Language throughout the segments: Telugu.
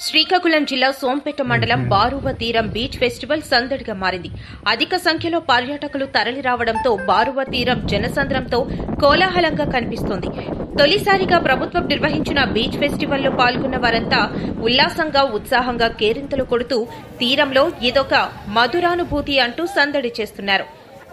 శ్రీకాకుళం జిల్లా సోంపేట మండలం బారువ తీరం బీచ్ ఫెస్టివల్ సందడిగా మారింది. అధిక సంఖ్యలో పర్యాటకులు తరలిరావడంతో బారువ తీరం జనసంద్రంతో కోలాహలంగా కనిపిస్తోంది. తొలిసారిగా ప్రభుత్వం నిర్వహించిన బీచ్ ఫెస్టివల్లో పాల్గొన్న వారంతా ఉల్లాసంగా ఉత్సాహంగా కేరింతలు కొడుతూ తీరంలో ఇదొక మధురానుభూతి అంటూ సందడి చేస్తున్నారు.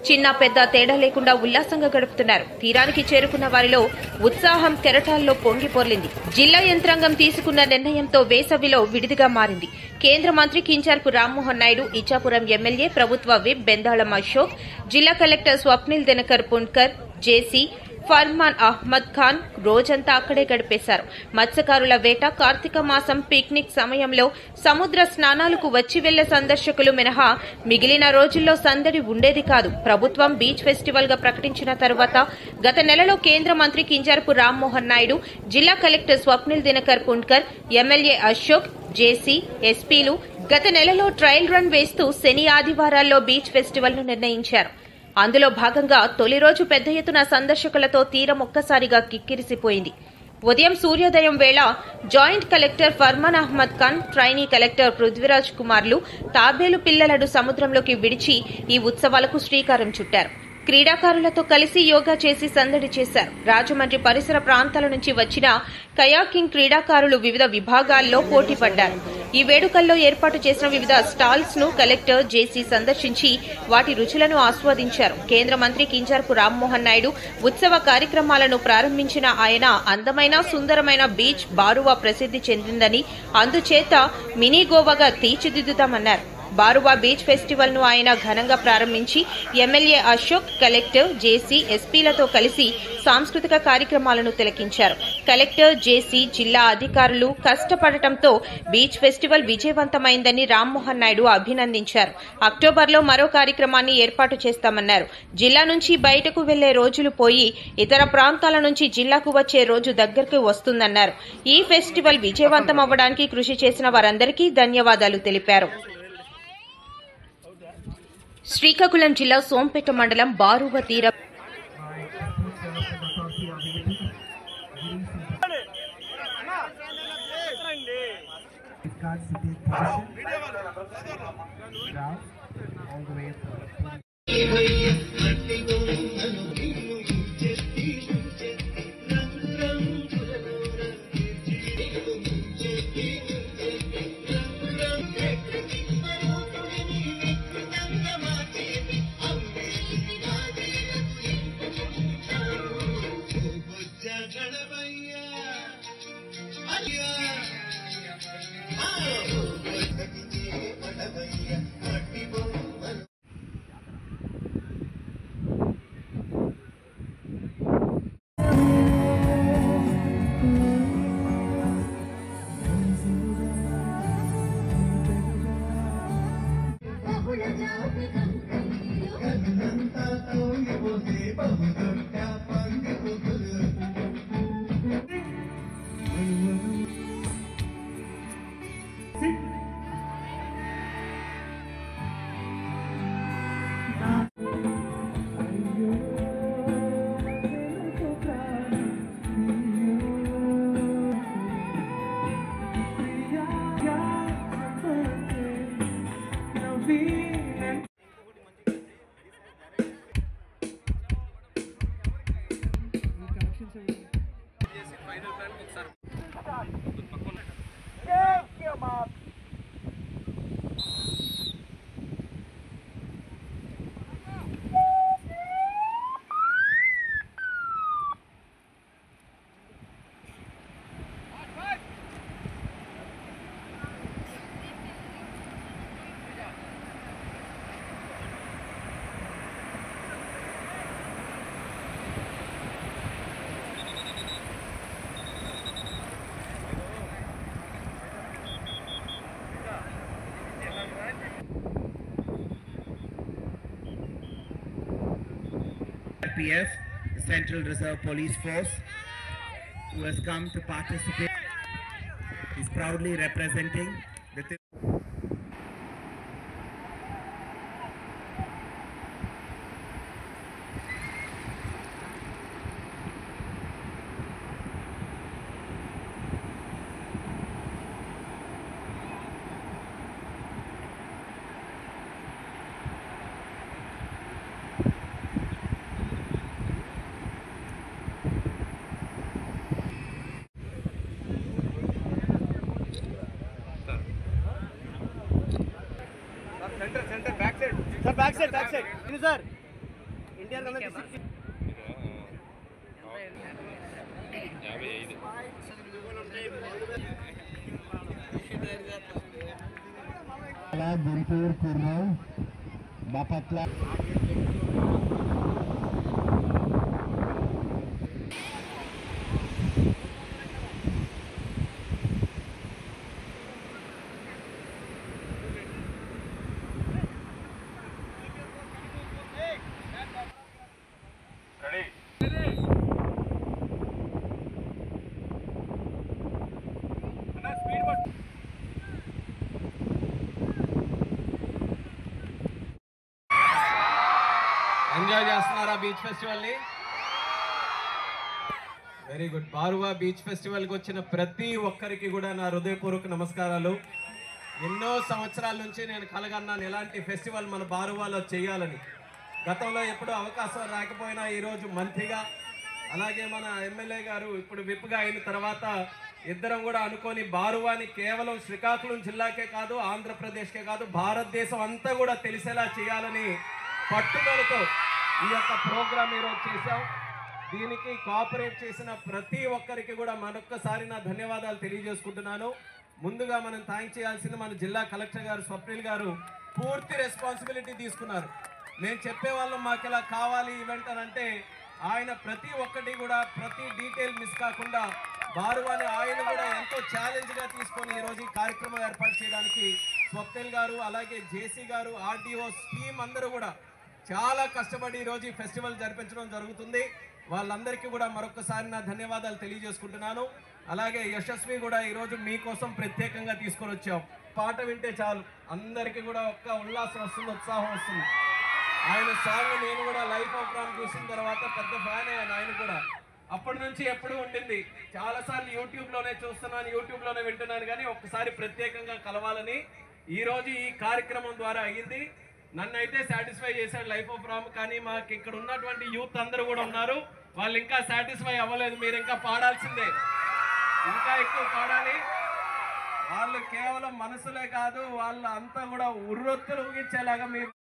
చిన్న పెద్ద తేడా లేకుండా ఉల్లాసంగా గడుపుతున్నారు. తీరానికి చేరుకున్న వారిలో ఉత్సాహం కెరటాల్లో పొంగిపొర్లింది. జిల్లా యంత్రాంగం తీసుకున్న నిర్ణయంతో వేసవిలో విడిదిగా మారింది. కేంద్ర మంత్రి కింజరాపు రామ్మోహన్ నాయుడు, ఇచ్చాపురం ఎమ్మెల్యే ప్రభుత్వ విప్ బెందాళం అశోక్, జిల్లా కలెక్టర్ స్వప్నిల్ దినకర్ పుణ్కర్, జేసీ ఫర్మాన్ అహ్మద్ ఖాన్ రోజంతా అక్కడే గడిపేశారు. మత్స్యకారుల వేట, కార్తీక మాసం పిక్నిక్ సమయంలో సముద్ర స్నానాలకు వచ్చి వెళ్లే సందర్శకులు మినహా మిగిలిన రోజుల్లో సందడి ఉండేది కాదు. ప్రభుత్వం బీచ్ ఫెస్టివల్ గా ప్రకటించిన తర్వాత గత నెలలో కేంద్ర మంత్రి కింజరాపు రామ్మోహన్ నాయుడు, జిల్లా కలెక్టర్ స్వప్నిల్ దినకర్ పుణ్కర్, ఎమ్మెల్యే అశోక్, జేసీ, ఎస్పీలు గత నెలలో ట్రయల్ రన్ వేస్తూ శని ఆదివారాల్లో బీచ్ ఫెస్టివల్ ను నిర్ణయించారు. అందులో భాగంగా తొలి రోజు పెద్ద ఎత్తున సందర్శకులతో తీరం ఒక్కసారిగా కిక్కిరిసిపోయింది. ఉదయం సూర్యోదయం వేళ joint collector Farman Ahmed Khan, trainee collector Prithviraj కుమార్లు తాబేలు పిల్లలను సముద్రంలోకి విడిచి ఈ ఉత్సవాలకు శ్రీకారం చుట్టారు. క్రీడాకారులతో కలిసి యోగా చేసి సందడి చేశారు. రాజమండ్రి పరిసర ప్రాంతాల నుంచి వచ్చిన కయాకింగ్ క్రీడాకారులు వివిధ విభాగాల్లో పోటీ పడ్డారు. ఈ వేడుకల్లో ఏర్పాటు చేసిన వివిధ స్టాల్స్ ను కలెక్టర్ జేసీ సందర్శించి వాటి రుచులను ఆస్వాదించారు. కేంద్ర మంత్రి కింజరాపు రామ్మోహన్ నాయుడు ఉత్సవ కార్యక్రమాలను ప్రారంభించిన ఆయన అందమైన సుందరమైన బీచ్ బారువా ప్రసిద్ది చెందిందని, అందుచేత మినీ గోవాగా తీర్చిదిద్దుతామన్నారు. బారువా బీచ్ ఫెస్టివల్ ను ఆయన ఘనంగా ప్రారంభించి ఎమ్మెల్యే అశోక్, కలెక్టర్, జేసీ, ఎస్పీలతో కలిసి సాంస్కృతిక కార్యక్రమాలను తిలకించారు. కలెక్టర్, జేసీ, జిల్లా అధికారులు కష్టపడటంతో బీచ్ ఫెస్టివల్ విజయవంతమైందని రామ్మోహన్ నాయుడు అభినందించారు. అక్టోబర్లో మరో కార్యక్రమాన్ని ఏర్పాటు చేస్తామన్నారు. జిల్లా నుంచి బయటకు వెళ్లే రోజులు పోయి ఇతర ప్రాంతాల నుంచి జిల్లాకు వచ్చే రోజు దగ్గరకు వస్తుందన్నారు. ఈ ఫెస్టివల్ విజయవంతం అవ్వడానికి కృషి చేసిన వారందరికీ ధన్యవాదాలు తెలిపారు. శ్రీకాకుళం జిల్లా సోంపేట మండలం బారువ తీరం CRPF, Central Reserve Police Force, who has come to participate, is proudly representing the back side ఇది సార్ ఎన్టీఆర్ కన్నా 55 గుంటూరు కుర్రం బాపట్ల ఎంజాయ్ చేస్తున్నారా బీచ్ ఫెస్టివల్ ని? Very good. Baruva beach festival కి వచ్చిన ప్రతి ఒక్కరికి కూడా నా హృదయపూర్వక నమస్కారాలు. ఎన్నో సంవత్సరాల నుంచి నేను కలగన్నాను ఇలాంటి ఫెస్టివల్ మన బారువాలో చేయాలని. గతంలో ఎప్పుడూ అవకాశం రాకపోయినా ఈరోజు మంత్రిగా అలాగే మన ఎమ్మెల్యే గారు ఇప్పుడు విప్గా అయిన తర్వాత ఇద్దరం కూడా అనుకొని బారువాని కేవలం శ్రీకాకుళం జిల్లాకే కాదు, ఆంధ్రప్రదేశ్కే కాదు, భారతదేశం అంతా కూడా తెలిసేలా చేయాలని పట్టుదలతో ఈ యొక్క ప్రోగ్రామ్ ఈరోజు చేశాం. దీనికి కోఆపరేట్ చేసిన ప్రతి ఒక్కరికి కూడా మరొక్కసారి నా ధన్యవాదాలు తెలియజేసుకుంటున్నాను. ముందుగా మనం థ్యాంక్ చేయాల్సింది మన జిల్లా కలెక్టర్ గారు స్వప్నిల్ గారు పూర్తి రెస్పాన్సిబిలిటీ తీసుకున్నారు. నేను చెప్పేవాళ్ళం మాకు ఇలా కావాలి ఈవెంట్ అని అంటే ఆయన ప్రతి ఒక్కటి కూడా ప్రతి డీటెయిల్ మిస్ కాకుండా బారువాని ఆయన కూడా ఎంతో ఛాలెంజ్గా తీసుకొని ఈరోజు ఈ కార్యక్రమం ఏర్పాటు చేయడానికి స్వప్నిల్ గారు అలాగే జేసీ గారు ఆర్డీఓ టీమ్ అందరూ కూడా చాలా కష్టపడి ఈరోజు ఈ ఫెస్టివల్ జరిపించడం జరుగుతుంది. వాళ్ళందరికీ కూడా మరొకసారి నా ధన్యవాదాలు తెలియజేసుకుంటున్నాను. అలాగే యశస్వి కూడా ఈరోజు మీకోసం ప్రత్యేకంగా తీసుకొని వచ్చాం. పాట వింటే చాలు అందరికీ కూడా ఒక్క ఉల్లాసం వస్తుంది, ఉత్సాహం వస్తుంది. ఆయన సాంగ్ నేను కూడా లైవ్ ప్రోగ్రామ్ చూసిన తర్వాత పెద్ద ఫ్యాన్ అయ్యాను. ఆయన కూడా అప్పటి నుంచి ఎప్పుడూ ఉండింది. చాలాసార్లు యూట్యూబ్లోనే చూస్తున్నాను, యూట్యూబ్లోనే వింటున్నాను, కానీ ఒక్కసారి ప్రత్యేకంగా కలవాలని ఈరోజు ఈ కార్యక్రమం ద్వారా అయ్యింది. నన్ను అయితే సాటిస్ఫై చేశాడు లైఫ్ ఆఫ్ రామ్. కానీ మాకు ఇక్కడ ఉన్నటువంటి యూత్ అందరూ కూడా ఉన్నారు, వాళ్ళు ఇంకా సాటిస్ఫై అవ్వలేదు. మీరు ఇంకా పాడాల్సిందే, ఇంకా ఎక్కువ పాడాలి. వాళ్ళు కేవలం మనసులే కాదు, వాళ్ళ అంతా కూడా ఉర్రొత్తులు ఊగించేలాగా మీరు